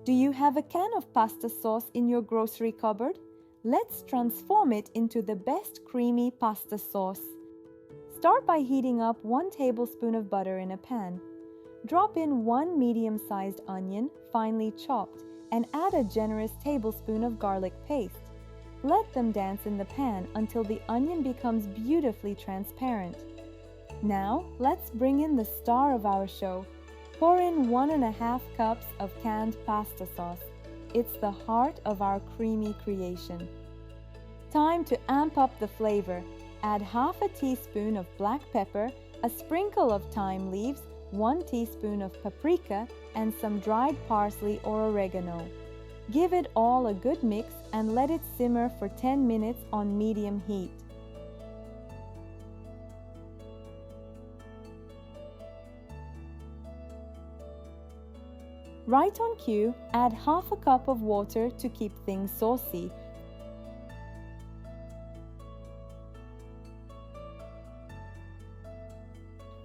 Do you have a can of pasta sauce in your grocery cupboard? Let's transform it into the best creamy pasta sauce. Start by heating up 1 tablespoon of butter in a pan. Drop in 1 medium-sized onion, finely chopped, and add a generous tablespoon of garlic paste. Let them dance in the pan until the onion becomes beautifully transparent. Now, let's bring in the star of our show. Pour in 1½ cups of canned pasta sauce. It's the heart of our creamy creation. Time to amp up the flavor. Add ½ teaspoon of black pepper, a sprinkle of thyme leaves, 1 teaspoon of paprika, and some dried parsley or oregano. Give it all a good mix and let it simmer for 10 minutes on medium heat. Right on cue, add ½ cup of water to keep things saucy.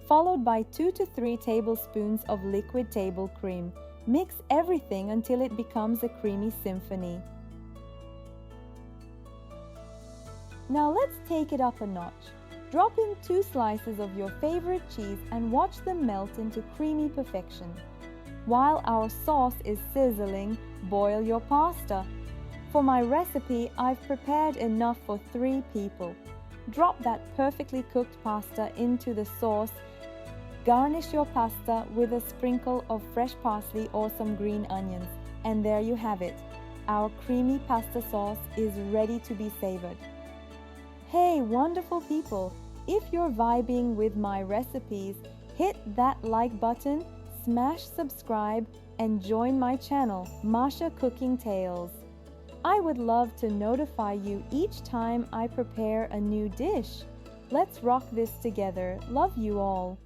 Followed by 2 to 3 tablespoons of liquid table cream. Mix everything until it becomes a creamy symphony. Now let's take it up a notch. Drop in 2 slices of your favorite cheese and watch them melt into creamy perfection. While our sauce is sizzling, boil your pasta. For my recipe, I've prepared enough for 3 people. Drop that perfectly cooked pasta into the sauce. Garnish your pasta with a sprinkle of fresh parsley or some green onions. And there you have it. Our creamy pasta sauce is ready to be savored. Hey, wonderful people! If you're vibing with my recipes, hit that like button, smash subscribe, and join my channel, Masha Cooking Tales. I would love to notify you each time I prepare a new dish. Let's rock this together. Love you all.